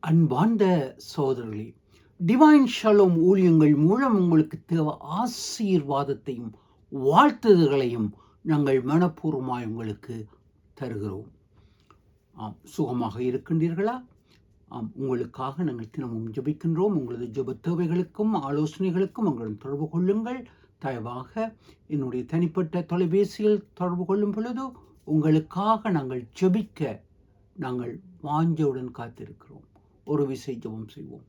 அன்பார்ந்த சகோதரர்களே, divine Shalom ஊழியங்கள் மூலம் உங்களுக்கு தேவை ஆசீர்வாதத்தையும் வாழ்த்துதல்களையும் நாங்கள் மனப்பூர்வமாய் உங்களுக்கு தருகிறோம். சுகமாக இருக்கின்றீர்களா? உங்களுக்காக நாங்கள் தினமும் ஜெபிக்கின்றோம். உங்களது ஜெப தேவைகளுக்கும் ஆலோசனைகளுக்கும் உங்களுடன் தொடர்பு கொள்ளுங்கள். தயவாக என்னுடைய தனிப்பட்ட தொலைபேசியில் தொடர்பு கொள்ளும் பொழுது உங்களுக்காக நாங்கள் ஜெபிக்க நாங்கள் வாஞ்சையுடன் காத்திருக்கிறோம். ஒரு விசை ஜெபம் செய்வோம்.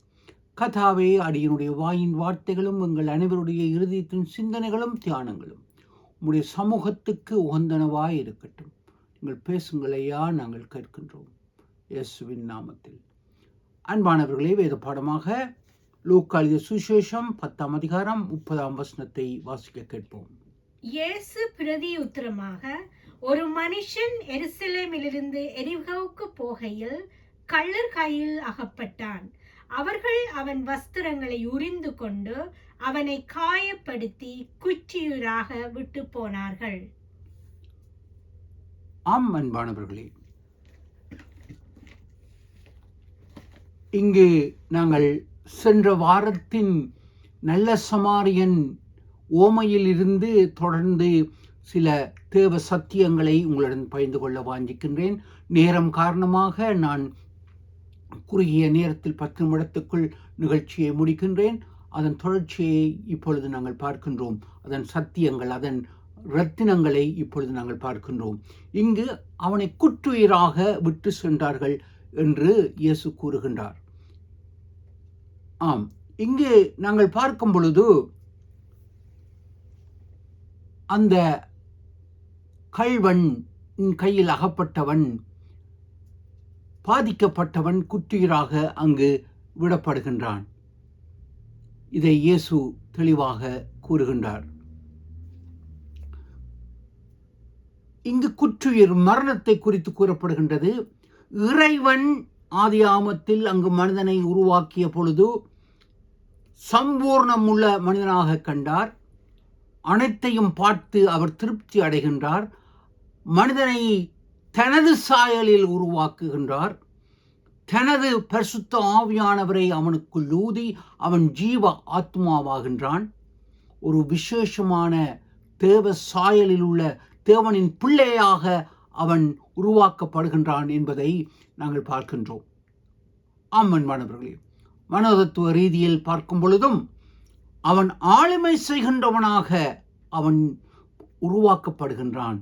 கர்த்தாவே, அடியனுடைய வாயின் வார்த்தைகளும் எங்கள் அனைவருடைய இருதயத்தின் சிந்தனைகளும் தியானங்களும் உம்முடைய சமூகத்துக்கு உகந்தனவாய் இருக்கட்டும். நீங்கள் பேசுங்கள் ஐயா, நாங்கள் கேட்கின்றோம் இயேசுவின் நாமத்தில். அன்பானவர்களே, வேத பாடமாக லூக்கா எழுதிய சுவிசேஷம் 10ஆம் அதிகாரம் 30ஆம் வசனத்தை வாசிக்க கேட்போம். இயேசு பிரதியுத்தரமாக, ஒரு மனுஷன் எருசலேமிலிருந்து எரிகோவுக்கு போகையில் கள்ளர் கையில் அகப்பட்டான். அவர்கள் அவன் வஸ்திரங்களை உரிந்து கொண்டு அவனை காயப்படுத்தி குற்றியூராக விட்டு போனார்கள். ஆம் அன்பானவர்களே, இங்கு நாங்கள் சென்ற வாரத்தின் நல்ல சமாரியன் ஓமையில் இருந்து தொடர்ந்து சில தேவ சத்தியங்களை உங்களுடன் பகிர்ந்து கொள்ள வாஞ்சிக்கின்றேன். நேரம் காரணமாக நான் குறுகிய நேரத்தில் 10 நிமிடத்துக்குள் நிகழ்ச்சியை முடிக்கின்றேன். அதன் தொடர்ச்சியை இப்பொழுது நாங்கள் பார்க்கின்றோம். அதன் சத்தியங்கள், அதன் இரத்தினங்களை இப்பொழுது நாங்கள் பார்க்கின்றோம். இங்கு அவனை குற்றுயிராக விட்டு சென்றார்கள் என்று இயேசு கூறுகின்றார். இங்கு நாங்கள் பார்க்கும் பொழுது அந்த கள்வன் கையில் அகப்பட்டவன், பாதிக்கப்பட்டவன் குற்றுயிராக அங்கு விடப்படுகின்றான். இதை இயேசு தெளிவாக கூறுகின்றார். இங்கு குற்றுயிர் மரணத்தை குறித்து கூறப்படுகின்றது. இறைவன் ஆதியாமத்தில் அங்கு மனிதனை உருவாக்கிய பொழுது சம்பூர்ணமுள்ள மனிதனாக கண்டார். அனைத்தையும் பார்த்து அவர் திருப்தி அடைகின்றார். மனிதனை தனது சாயலில் உருவாக்குகின்றார். தனது பரிசுத்த ஆவியானவரை அவனுக்குள் ஊதி அவன் ஜீவ ஆத்மாவாகின்றான். ஒரு விசேஷமான தேவ சாயலில் உள்ள தேவனின் பிள்ளையாக அவன் உருவாக்கப்படுகின்றான் என்பதை நாங்கள் பார்க்கின்றோம். அன்பானவர்களே, மனோதத்துவ ரீதியில் பார்க்கும் பொழுதும் அவன் ஆளுமை செய்கின்றவனாக அவன் உருவாக்கப்படுகின்றான்.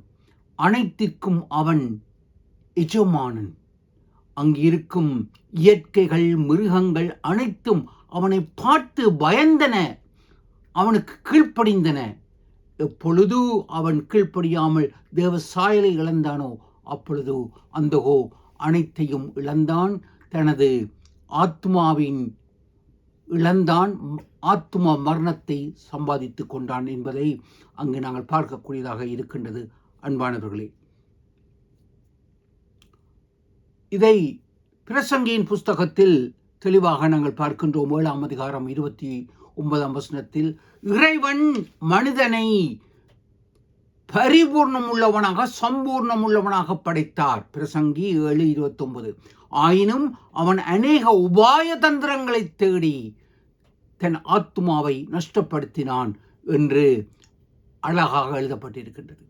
அனைத்திற்கும் அவன் எஜமானன். அங்கு இருக்கும் இயற்கைகள், மிருகங்கள் அனைத்தும் அவனை பார்த்து பயந்தன, அவனுக்கு கீழ்ப்படிந்தன. எப்பொழுது அவன் கீழ்ப்படியாமல் தேவ சாயலை இழந்தானோ அப்பொழுது அந்தகோ அனைத்தையும் இழந்தான். தனது ஆத்மாவின் இழந்தான், ஆத்மா மரணத்தை சம்பாதித்து கொண்டான் என்பதை அங்கு நாங்கள் பார்க்கக்கூடியதாக இருக்கின்றது. அன்பானவர்களே, இதை பிரசங்கியின் புஸ்தகத்தில் தெளிவாக நாங்கள் பார்க்கின்றோம். 7ஆம் அதிகாரம் 29ஆம் வசனத்தில், இறைவன் மனிதனை பரிபூர்ணம் உள்ளவனாக சம்பூர்ணம் உள்ளவனாக படைத்தார். பிரசங்கி 7:29. ஆயினும் அவன் அநேக உபாய தந்திரங்களை தேடி தன் ஆத்மாவை நஷ்டப்படுத்தினான் என்று அழகாக எழுதப்பட்டிருக்கின்றது.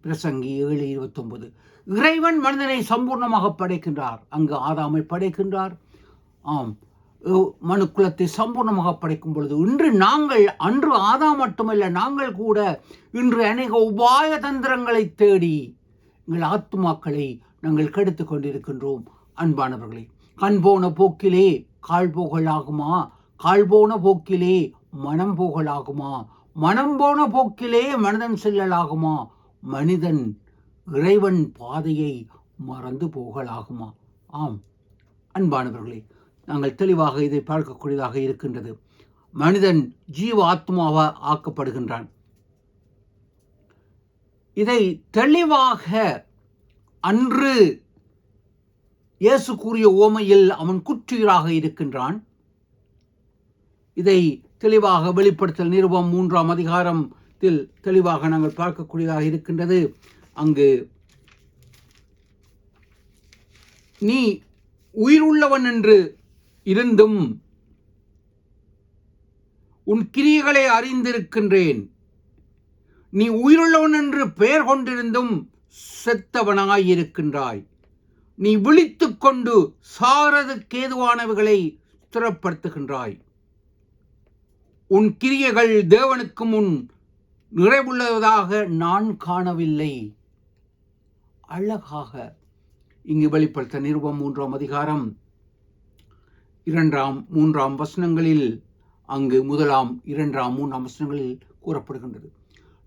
பிரசங்கி 7:29. இறைவன் மனிதனை சம்பூர்ணமாக படைக்கின்றார். அங்கு ஆதாமை படைக்கின்றார். மனு குலத்தை சம்பூர்ணமாக படைக்கும் பொழுது இன்று நாங்கள், அன்று ஆதாம் மட்டுமல்ல, நாங்கள் கூட இன்று அநேக உபாய தந்திரங்களை தேடி எங்கள் ஆத்மாக்களை நாங்கள் கெடுத்து கொண்டிருக்கின்றோம். அன்பானவர்களே, கண் போன போக்கிலே கால் போகலாகுமா? கால் போன போக்கிலே மனம் போகலாகுமா? மனம் போன போக்கிலே மனிதன் செல்லலாகுமா? மனிதன் இறைவன் பாதையை மறந்து போகலாகுமா? அன்பானவர்களே, நாங்கள் தெளிவாக இதை பார்க்கக்கூடியதாக இருக்கின்றது. மனிதன் ஜீவ ஆத்மாவா ஆக்கப்படுகின்றான். இதை தெளிவாக அன்று இயேசு கூறிய ஓமையில் அவன் குற்றுயிராக இருக்கின்றான். இதை தெளிவாக வெளிப்படுத்தல் நிருபம் 3ஆம் அதிகாரத்தில் தெளிவாக நாங்கள் பார்க்கக்கூடியதாக இருக்கின்றது. அங்கு நீ உயிர் உள்ளவன் என்று இருந்தும் உன் கிரியைகளை அறிந்திருக்கின்றேன். நீ உயிருள்ளவன் என்று பெயர் கொண்டிருந்தும் செத்தவனாயிருக்கின்றாய். நீ விழித்துக் கொண்டு சாரதுக்கேதுவானவைகளை ஸ்திரப்படுத்துகின்றாய். உன் கிரியைகள் தேவனுக்கு முன் நிறைவுள்ளதாக நான் காணவில்லை. அழகாக இங்கு வெளிப்படுத்த நிருபம் 3ஆம் அதிகாரம் 2ஆம் 3ஆம் வசனங்களில், அங்கு 1ஆம் 2ஆம் 3ஆம் வசனங்களில் கூறப்படுகின்றது.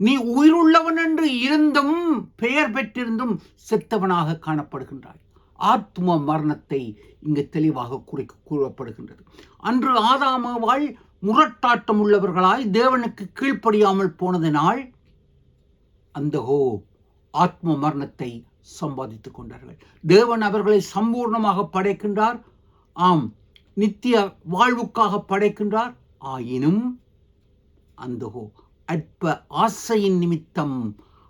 நீ உயிருள்ளவன் என்று இருந்தும் பெயர் பெற்றிருந்தும் செத்தவனாக காணப்படுகின்றாய். ஆத்ம மரணத்தை இங்கு தெளிவாக கூறப்படுகின்றது. அன்று ஆதாமாவால் முரட்டாட்டம் உள்ளவர்களாய் தேவனுக்கு கீழ்ப்படியாமல் போனதினால் அந்த ஆத்ம மரணத்தை சம்பாதித்துக் கொண்டார்கள். தேவன் அவர்களை சம்பூர்ணமாக படைக்கின்றார். ஆம், நித்திய வாழ்வுக்காக படைக்கின்றார். ஆயினும் அந்த அற்ப ஆசையின் நிமித்தம்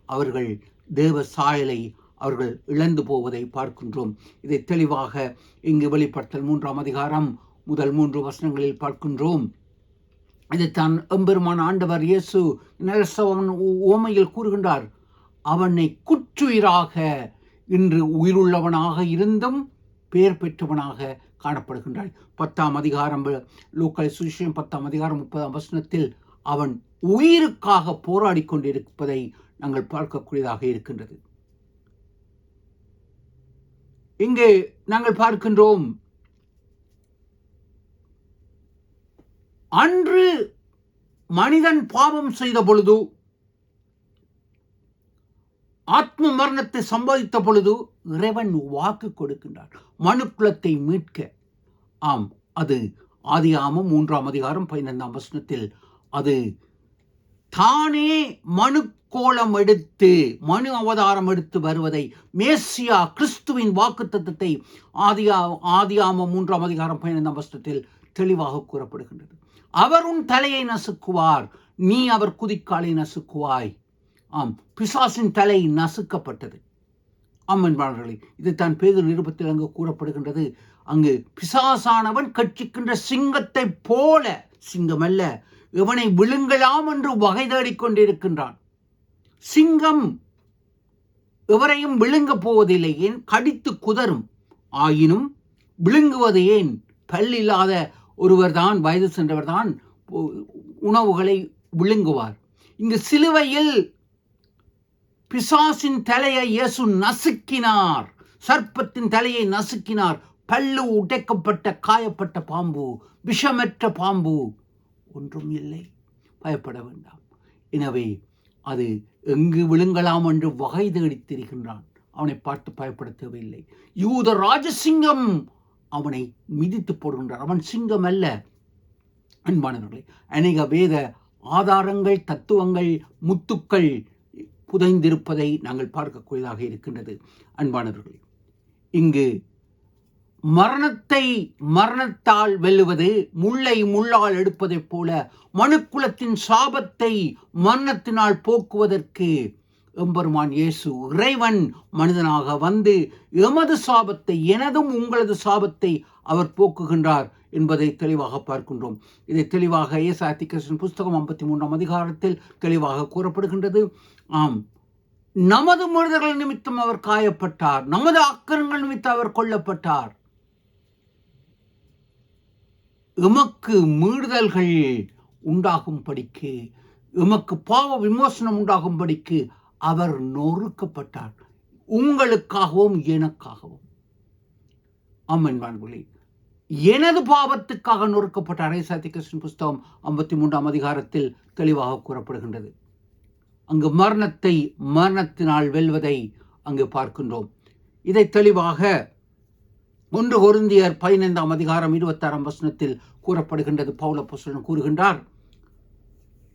அவர்கள் தேவ சாயலை அவர்கள் இழந்து போவதை பார்க்கின்றோம். இதை தெளிவாக இங்கு வெளிப்படுத்தல் 3ஆம் அதிகாரம் முதல் 3 வசனங்களில் பார்க்கின்றோம். இதைத்தான் எம்பெருமான் ஆண்டவர் இயேசு நரசவன் ஓமையில் கூறுகின்றார். அவனை குற்றுயிராக இன்று உயிருள்ளவனாக இருந்தும் பெயர் பெற்றவனாக காணப்படுகின்றான். 10ஆம் அதிகாரம் லூக்கா சுவிசேஷம் 10ஆம் அதிகாரம் 30ஆம் வசனத்தில் அவன் உயிருக்காக போராடி கொண்டிருப்பதை நாங்கள் பார்க்கக்கூடியதாக இருக்கின்றது. இங்கே நாங்கள் பார்க்கின்றோம், அன்று மனிதன் பாவம் செய்த பொழுது, ஆத்ம மரணத்தை சம்பாதித்த பொழுது இறைவன் வாக்கு கொடுக்கின்றார் மனுக்குலத்தை மீட்க. ஆம், அது ஆதியாகமம் 3ஆம் அதிகாரம் 15ஆம் வசனத்தில் அது தானே மனுக்கோலம் எடுத்து மனு அவதாரம் எடுத்து வருவதை, மேசியா கிறிஸ்துவின் வாக்குத்தத்தத்தை ஆதியாகமம் 3ஆம் அதிகாரம் 15ஆம் வசனத்தில் தெளிவாக கூறப்படுகின்றது. அவர் உன் தலையை நசுக்குவார், நீ அவர் குதிக்காலை நசுக்குவாய். ஆம், பிசாசின் தலை நசுக்கப்பட்டது. அம்மன்பாளர்களே, இதைத்தான் பேதுரு நிருபத்தில் அங்கு கூறப்படுகின்றது. அங்கு பிசாசானவன் கட்சிக்கின்ற சிங்கத்தை போல, சிங்கமல்ல, இவனை விழுங்கலாம் என்று வகை தேடிக்கொண்டிருக்கின்றான். சிங்கம் எவரையும் விழுங்கப் போவதில்லை, ஏன் கடித்து குதறும். ஆயினும் விழுங்குவது ஏன்? பல்லில்லாத ஒருவர்தான், வயது சென்றவர்தான் உணவுகளை விழுங்குவார். இங்கு சிலுவையில் பிசாசின் தலையை இயேசு நசுக்கினார், சர்ப்பத்தின் தலையை நசுக்கினார். பல்லு உடைக்கப்பட்ட காயப்பட்ட பாம்பு, விஷமற்ற பாம்பு ஒன்றும் இல்லை, பயப்பட வேண்டாம். எனவே அது எங்கு விழுங்கலாம் என்று வகை தேடித் திரிகின்றான். அவனை பார்த்து பயப்பட தேவையில்லை. யூத ராஜசிங்கம் அவனை மிதித்து போடுகின்றார். அவன் சிங்கம் அல்ல. அன்பானவர்களே, அநேக வேத ஆதாரங்கள், தத்துவங்கள், முத்துக்கள் புதைந்திருப்பதை நாங்கள் பார்க்கக்கூடியதாக இருக்கின்றது. அன்பானவர்களே, இங்கு மரணத்தை மரணத்தால் வெல்லுவது முள்ளை முள்ளால் எடுப்பதைப் போல மனுக்குலத்தின் சாபத்தை மரணத்தினால் போக்குவதற்கு எம்பெருமான் இயேசு இறைவன் மனிதனாக வந்து எமது சாபத்தை, எனதும் உங்களது சாபத்தை அவர் போக்குகின்றார் என்பதை தெளிவாக பார்க்கின்றோம். இதை தெளிவாக ஏசாயா தீர்க்கதரிசன புஸ்தகம் 53ஆம் அதிகாரத்தில் தெளிவாக கூறப்படுகின்றது. ஆம், நமது மீறுதல்கள் நிமித்தம் அவர் காயப்பட்டார், நமது அக்கிரமங்கள் நிமித்தம் அவர் கொல்லப்பட்டார். எமக்கு மீறுதல்கள் உண்டாகும்படிக்கு, எமக்கு பாவ விமோசனம் உண்டாகும்படிக்கு அவர் நொறுக்கப்பட்டார், உங்களுக்காகவும் எனக்காகவும். ஆமென். எனது பாவத்துக்காக நொறுக்கப்பட்டார். ஏசாயா தீர்க்கதரிசன புஸ்தகம் 53ஆம் அதிகாரத்தில் தெளிவாக கூறப்படுகின்றது. அங்கு மரணத்தை மரணத்தினால் வெல்வதை அங்கு பார்க்கின்றோம். இதை தெளிவாக 1 கொரிந்தியர் 15ஆம் அதிகாரம் 26ஆம் வசனத்தில் கூறப்படுகின்றது. பவுல் அப்போஸ்தலன் கூறுகின்றார்,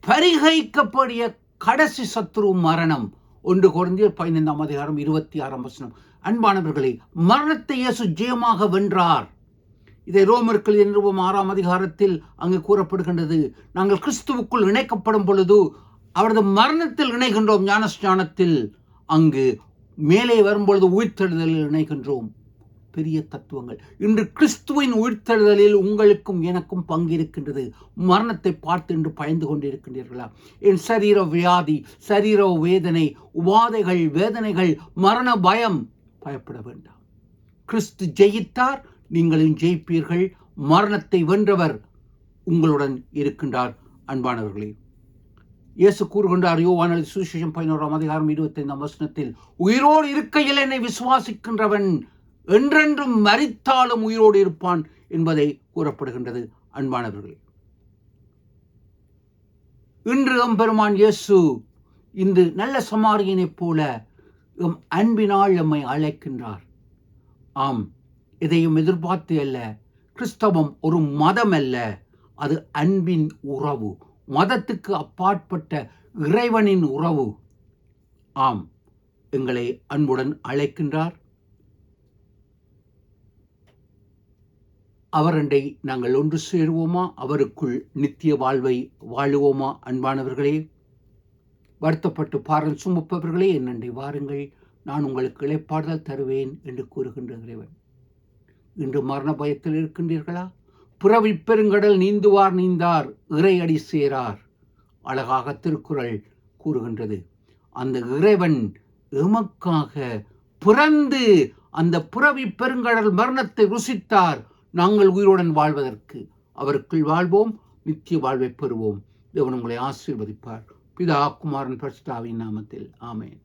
பரிகரிக்கப்படிய கடைசி சத்துரு மரணம். 1 கொரிந்தியர் 15ஆம் அதிகாரம் 26ஆம் வசனம். அன்பானவர்களே, மரணத்தை இயேசு ஜெயமாக வென்றார். இதை ரோமர்கள் 6ஆம் அதிகாரத்தில் அங்கு கூறப்படுகின்றது. நாங்கள் கிறிஸ்துவுக்குள் இணைக்கப்படும் பொழுது அவரது மரணத்தில் இணைகின்றோம். ஞானஸ்நானத்தில் அங்கு மேலே வரும்பொழுது உயிர்த்தெழுதலில் இணைகின்றோம். பெரிய தத்துவங்கள். இன்று கிறிஸ்துவின் உயிர்த்தெழுதலில் உங்களுக்கும் எனக்கும் பங்கு இருக்கின்றது. மரணத்தை பார்த்து இன்று பயந்து கொண்டிருக்கின்றீர்களா? என் சரீர வியாதி, சரீர வேதனை, உபாதைகள், வேதனைகள், மரண பயம், பயப்பட வேண்டாம். கிறிஸ்து ஜெயித்தார், நீங்களும் ஜெயிப்பீர்கள். மரணத்தை வென்றவர் உங்களுடன் இருக்கின்றார். அன்பானவர்களே, இயேசு கூறுகின்றார் யோவான் எழுதிய சுவிசேஷம் 11ஆம் அதிகாரம் 25ஆம் வசனத்தில், உயிரோடு இருக்கையில் என்னை விசுவாசிக்கின்றவன் என்றென்றும் மரித்தாலும் உயிரோடு இருப்பான் என்பதை கூறப்படுகின்றது. அன்பானவர்களே, இன்று எம்பெருமான் இயேசு இந்த நல்ல சமாரியனைப் போல எம் அன்பினால் எம்மை அழைக்கின்றார். ஆம், எதையும் எதிர்பார்த்து அல்ல. கிறிஸ்தவம் ஒரு மதம் அல்ல, அது அன்பின் உறவு, மதத்துக்கு அப்பாற்பட்ட இறைவனின் உறவு. ஆம், எங்களை அன்புடன் அழைக்கின்றார். அவரண்டை நாங்கள் ஒன்று சேருவோமா? அவருக்குள் நித்திய வாழ்வை வாழுவோமா? அன்பானவர்களே, வருத்தப்பட்டு பாரம் சுமப்பவர்களே, என்னண்டை வாருங்கள், நான் உங்களுக்கு இளைப்பாறுதல் தருவேன் என்று கூறுகின்ற இறைவன். இன்று மரண பயத்தில் இருக்கின்றீர்களா? புறவி பெருங்கடல் நீந்துவார் நீந்தார், இறையடி சேரார். அழகாக திருக்குறள் கூறுகின்றது. அந்த இறைவன் எமக்காக பிறந்து அந்த புறவி பெருங்கடல் மரணத்தை ருசித்தார். நாங்கள் உயிருடன் வாழ்வதற்கு அவருக்குள் வாழ்வோம், நித்திய வாழ்வை பெறுவோம். தேவன் உங்களை ஆசீர்வதிப்பார். பிதா, குமாரன், பரிசுத்த ஆவியின் நாமத்தில் ஆமென்.